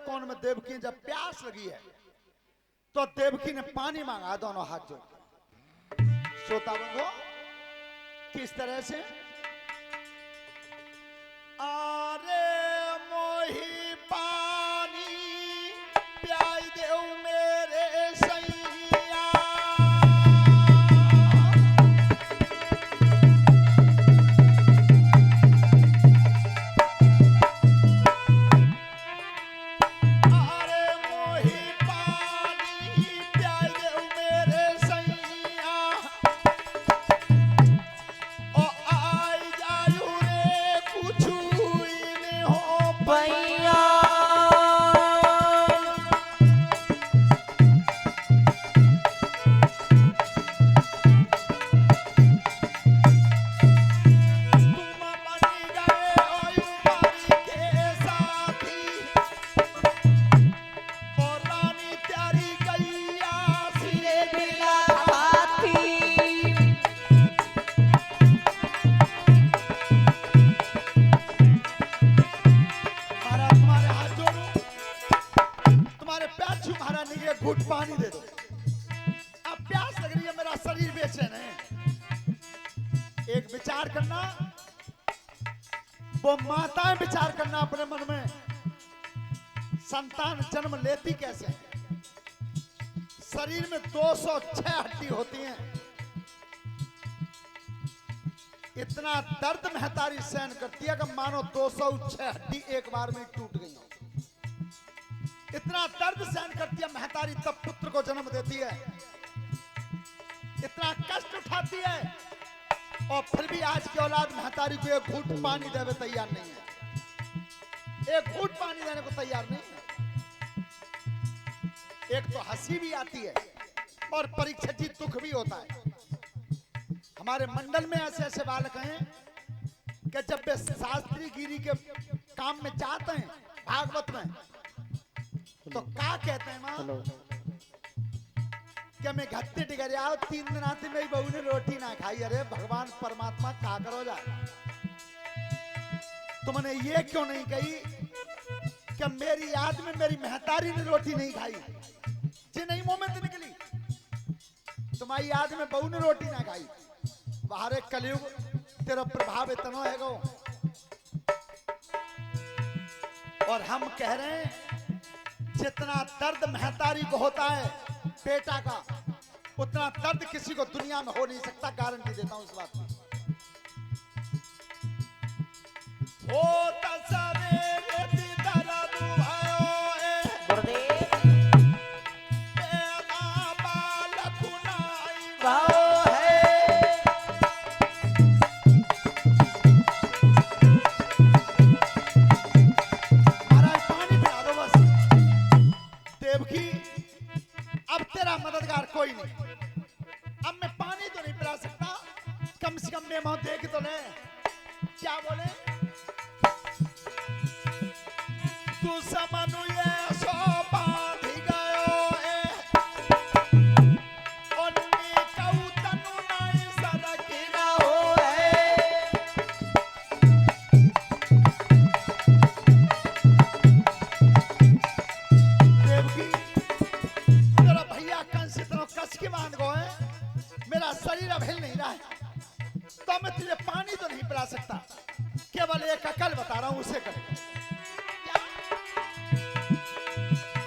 एक कोन में देवकी जब प्यास लगी है तो देवकी ने पानी मांगा दोनों हाथ जोड़ के। श्रोता बंधु किस तरह से आरे मोही पानी प्याई देव मेरे सैया आरे मोही पानी प्याई देव मेरे सैया ओ आई जायू रे कुछु इन हो भैया तुम बनी गए ओयुबारी के साथी और रानी प्यारी गैया सिरे बिला हाथी महाराज तुम्हारे हाथ जोड़ो तुम्हारे पैर छू महाराज ने ये घूट पानी दे दो अब प्यास लग रही है मेरा शरीर बेचैन है एक विचार करना वो माताएं विचार करना अपने मन में संतान जन्म लेती कैसे है शरीर में 206 हड्डी होती हैं इतना दर्द महतारी सहन करती है कि मानो 206 हड्डी एक बार में टूट गई हो इतना दर्द सहन करती है महतारी तब पुत्र को जन्म देती है इतना कष्ट उठाती है और फिर भी आज की औलाद महतारी को एक घूंट पानी देवे तैयार नहीं है एक घूंट पानी देने को तैयार नहीं है एक तो हंसी भी आती है और परीक्षा जी दुख भी होता है हमारे मंडल में ऐसे ऐसे बालक हैं कि जब वे शास्त्री गिरी के काम में जाते हैं भागवत में तो क्या कहते हैं मां क्या मैं घट्टे टिकर आओ 3 दिन आती मेरी बहू ने रोटी ना खाई अरे भगवान परमात्मा क्या करो जा तुमने ये क्यों नहीं कही कि मेरी याद में मेरी महतारी ने रोटी नहीं खाई जी नहीं मुंह में तो निकली तुम्हारी याद में बहू ने रोटी ना खाई बाहर एक कलयुग तेरा प्रभाव इतना है गो और हम कह रहे हैं जितना दर्द महतारी को होता है बेटा का उतना दर्द किसी को दुनिया में हो नहीं सकता गारंटी देता हूं इस बात की होता सवेरे दी दर्द भयो ए गुरुदेव बेदा बालक नाई भाव है महाराज पानी पिला दो बस देवकी अब तेरा मददगार कोई नहीं अब मैं पानी तो नहीं पिला सकता कम से कम मेहमान देख तो ले क्या बोले तू समनु ये सो बांधी गयो ए ओन्नी कऊ तनु नहीं सरकी ना हो है देवकी तेरा भैया कंस इतना कस के बांध गो है मेरा शरीर अब हिल नहीं रहा है तो मैं तुझे पानी तो नहीं पिला सकता केवल एक अकल बता रहा हूं उसे कर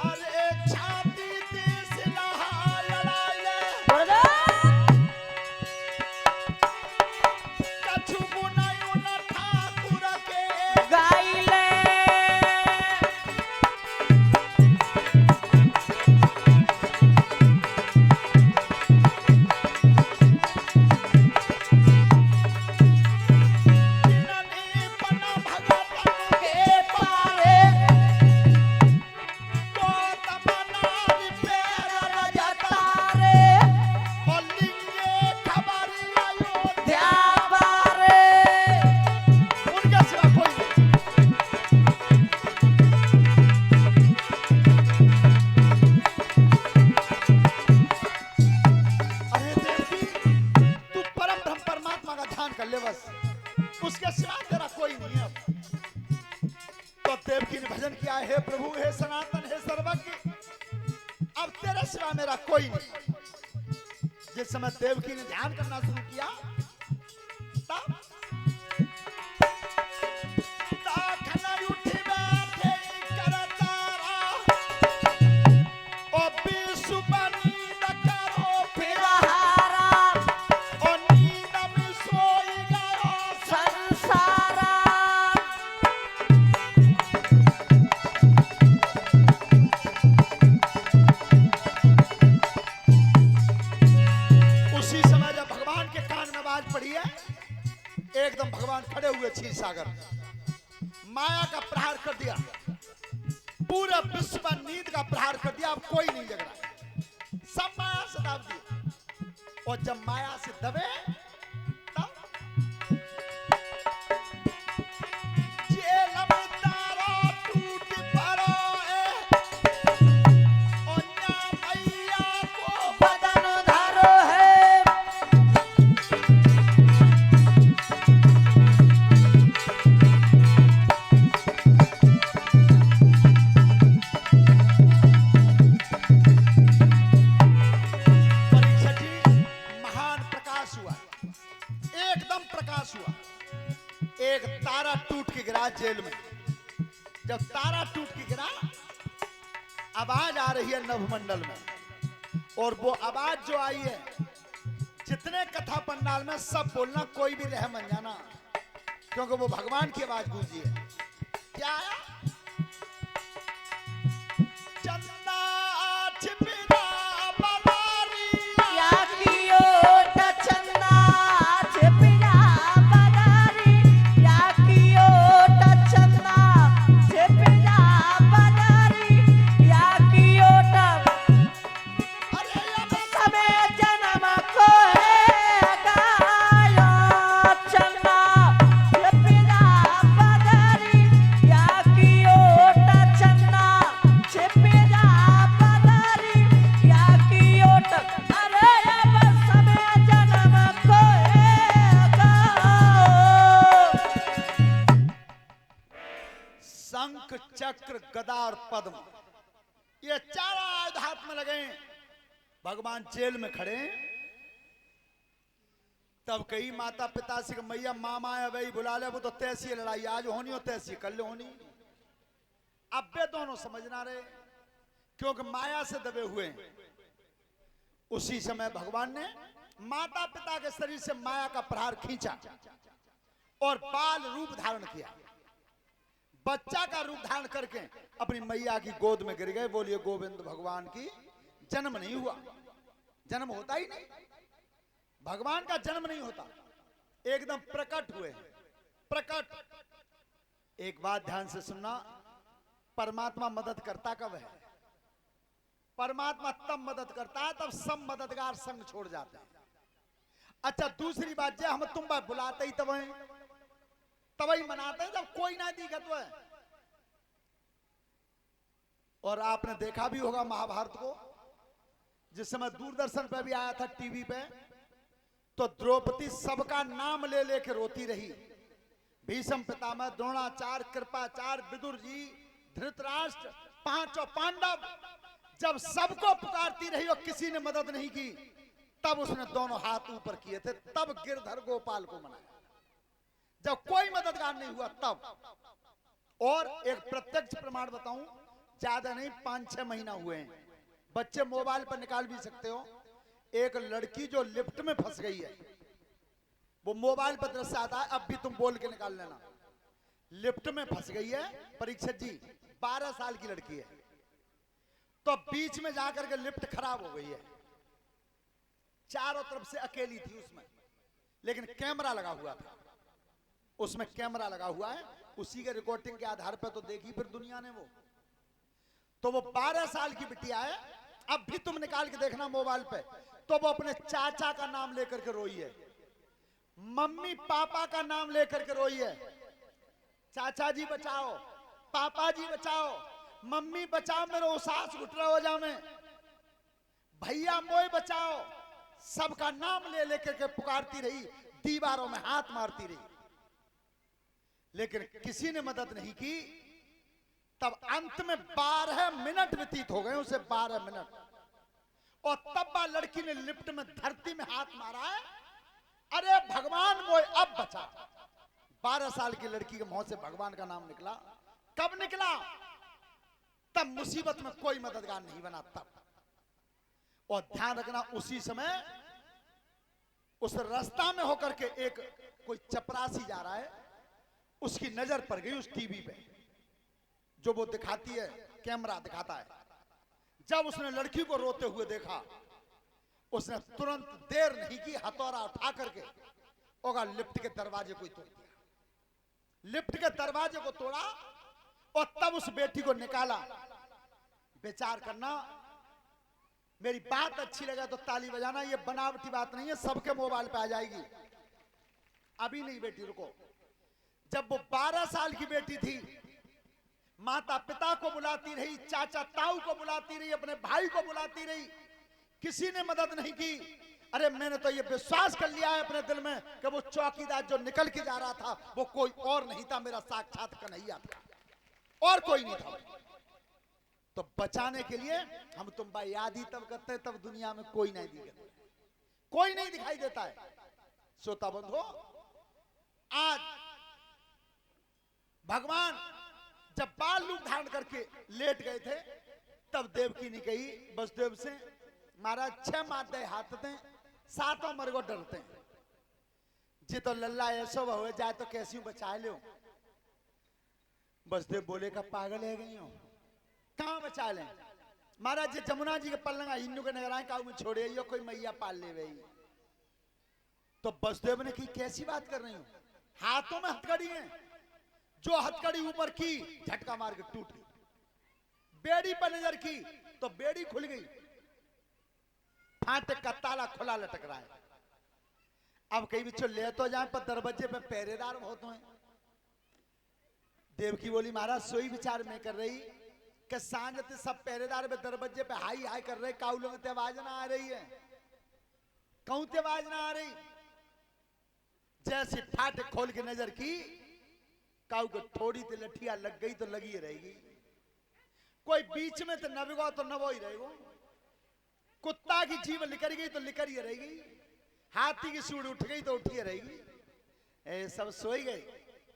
अरे छाती तीस लहाय ले गुरुदेव कछु बुनाई न ठाकुर के गाइले ननी पन भगत के सनातन, हे सर्वज्ञ, अब तेरे सिवा मेरा कोई नहीं। जिस समय देवकी ने ध्यान करना शुरू किया, तब दाखन उठी बैठे करतारा, ओ विश्व नींद करो फिरहारा ओ नींद में सोई गयो संसारा। उसी समय जब भगवान के कान में आवाज पड़ी है, एकदम भगवान खड़े हुए क्षीर सागर, माया का प्रहार कर दिया, पूरे विश्व पर नींद का प्रहार कर दिया। अब कोई नहीं जग रहा, सब माया से दाब दिए। और जब माया से दबे, तब जेल में तारा टूट पड़ो और ना मैया को बदन धरो है परीक्षा जी, महान प्रकाश हुआ, एकदम प्रकाश हुआ। एक तारा टूट के गिरा जेल में। जब तारा टूट के गिरा, आवाज आ रही है नभमंडल में, और वो आवाज जो आई है, जितने कथा पंडाल में सब बोलना, कोई भी रह मन जाना, क्योंकि वो भगवान की आवाज गूंजी है। क्या आया? चंदा छिपिरा बदारिया, या कियो टचन्ना छिपिरा बदारी, या कियो टचन्ना छिपिरा बदारी, या कियो अरे अब समय जन्म को है गाया चन्ना छिपिरा बदारी, या कियो टचन्ना छिपिरा बदारी, या कियो अरे अब समय जन्म को है गाओ। शंख चक्र गदा और पद्म, ये चारों आयुध हाथ में लगे। भगवान जेल में खड़े। तब कई माता पिता से मैया मामा है भाई बुला ले, वो तो तैसी है लड़ाई, आज होनी हो तैसी, कल होनी। अब वे दोनों समझना रहे, क्योंकि माया से दबे हुए हैं। उसी समय भगवान ने माता पिता के शरीर से माया का प्रहार खींचा और बाल रूप धारण किया। बच्चा का रूप धारण करके अपनी मैया की गोद में गिर गए। बोलिए गोविंद भगवान की जन्म नहीं हुआ, जन्म होता ही नहीं, भगवान का जन्म नहीं होता, एकदम प्रकट हुए, प्रकट। एक बात ध्यान से सुनना, परमात्मा मदद करता कब है? परमात्मा तब मदद करता है तब सब मददगार संग छोड़ जाते हैं। अच्छा, दूसरी बात, जो हम तुम बात बुलाते ही तभी मनाते हैं जब कोई ना दिखत है। और आपने देखा भी होगा महाभारत को, जिस समय दूरदर्शन पे भी आया था, टीवी पे, तो द्रौपदी सबका नाम ले लेके रोती रही। भीष्म पितामह, द्रोणाचार्य, कृपाचार्य, विदुर जी, धृतराष्ट्र, पांचों पांडव, जब सबको पुकारती रही और किसी ने मदद नहीं की, तब उसने दोनों हाथ ऊपर किए थे, तब गिरधर गोपाल को मनाया। जब कोई मददगार नहीं हुआ तब। और एक प्रत्यक्ष प्रमाण बताऊं, ज्यादा नहीं, 5-6 महीना हुए हैं, बच्चे मोबाइल पर निकाल भी सकते हो। एक लड़की जो लिफ्ट में फंस गई है, वो मोबाइल पर दृश्य आता है, अब भी तुम बोल के निकाल लेना। लिफ्ट में फंस गई है परीक्षित जी, 12 साल की लड़की है। तो बीच में जाकर के लिफ्ट खराब हो गई है, चारों तरफ से अकेली थी उसमें, लेकिन कैमरा लगा हुआ था, उसमें कैमरा लगा हुआ है, उसी के रिकॉर्डिंग के आधार पर तो देखी फिर दुनिया ने वो। तो वो 12 साल की बिटिया है, अब भी तुम निकाल के देखना मोबाइल पे, तो वो अपने चाचा का नाम लेकर के रोई है, मम्मी पापा का नाम लेकर के रोई है। चाचा जी बचाओ, पापा जी बचाओ, मम्मी बचाओ, मेरे सास घुटरा हो जावे, भैया मोए बचाओ, सबका नाम ले लेकर के पुकारती रही, दीवारों में हाथ मारती रही, लेकिन किसी ने मदद नहीं की। तब अंत में 12 मिनट व्यतीत हो गए उसे, 12 मिनट। और तब बा लड़की ने लिफ्ट में धरती में हाथ मारा है, अरे भगवान वो अब बचा। 12 साल की लड़की के मुंह से भगवान का नाम निकला। कब निकला? तब मुसीबत में कोई मददगार नहीं बना तब। और ध्यान रखना, उसी समय उस रास्ता में होकर के एक कोई चपरासी जा रहा है, उसकी नजर पड़ गई उस टीवी पे जो वो दिखाती है, कैमरा दिखाता है। जब उसने लड़की को रोते हुए देखा, उसने तुरंत देर नहीं की, हथौड़ा उठा करके और लिफ्ट के दरवाजे को तोड़ दिया। लिफ्ट के दरवाजे को तोड़ा और तब उस बेटी को निकाला। विचार करना, मेरी बात अच्छी लगे तो ताली बजाना, ये बनावटी बात नहीं है, सबके मोबाइल पे आ जाएगी। अभी नहीं बेटी, रुको। जब वो 12 साल की बेटी थी, माता पिता को बुलाती रही, चाचा ताऊ को बुलाती रही, अपने भाई को बुलाती रही, किसी ने मदद नहीं की। अरे मैंने तो ये विश्वास कर लिया है अपने दिल में कि वो चौकीदार जो निकल के जा रहा था वो कोई और नहीं था, मेरा साक्षात कन्हैया था, और कोई नहीं था। तो बचाने के लिए हम तुम भाई याद ही तब करते हैं, तब दुनिया में कोई नहीं दिखाई, कोई नहीं दिखाई देता है। श्रोता बंधु, आज भगवान जब बाल रूप धारण करके लेट गए थे, तब देवकी ने कही वसुदेव से, महाराज 6 माते हाथ थे, 7 मर को डरते हैं जी, तो लल्ला ऐसो हो जाए तो कैसी बचा लो। वसुदेव बोले का पागल है गई हो, कहां बचा लें महाराज जी, जमुना जी के पल्लंगा हिंदू के नगराए काऊ में छोड़े, यो कोई मैया पाल ले गई। तो वसुदेव ने की कैसी बात कर रही हूं, हाथों में हथकड़ी है, जो हथकड़ी ऊपर की झटका मार के टूट गई। बेड़ी पर नजर की तो बेड़ी खुल गई, फाटक का ताला खुला लटक रहा है। अब कई बिच्छो ले तो जाए, पर दरवाजे पे पहरेदार बहुत हैं। देवकी बोली महाराज सोई विचार में कर रही कि सांझ ते सब पहरेदार पे दरवाजे पे हाई हाई कर रहे, काउलों में आवाज ना आ रही है, कहूं ते आवाज ना आ रही। जैसे फाटक खोल के नजर की, काऊ को थोड़ी सी लठिया लग गई तो लगी रहेगी, कोई बीच में तो नबेगा तो नबो ही रहेगा, कुत्ता की जीभ लिकर गई तो लिकर ही रहेगी, हाथी की सूढ़ उठ गई तो उठी रहेगी। सब सोई गए,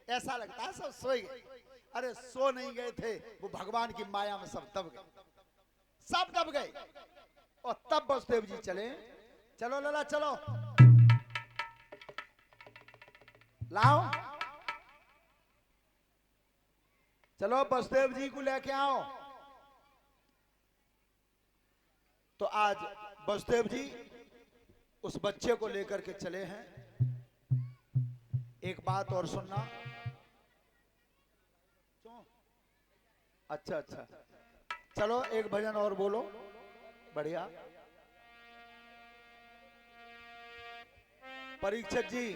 ऐसा लगता है सब सोई गए। अरे सो नहीं गए थे, वो भगवान की माया में सब दब गए, सब दब गए। और तब वसुदेव जी चले, चलो लला चलो, लाओ चलो वसुदेव जी को लेके आओ। तो आज वसुदेव जी उस बच्चे को लेकर के चले हैं। एक बात और सुनना, अच्छा अच्छा, चलो एक भजन और बोलो, बढ़िया। परीक्षक जी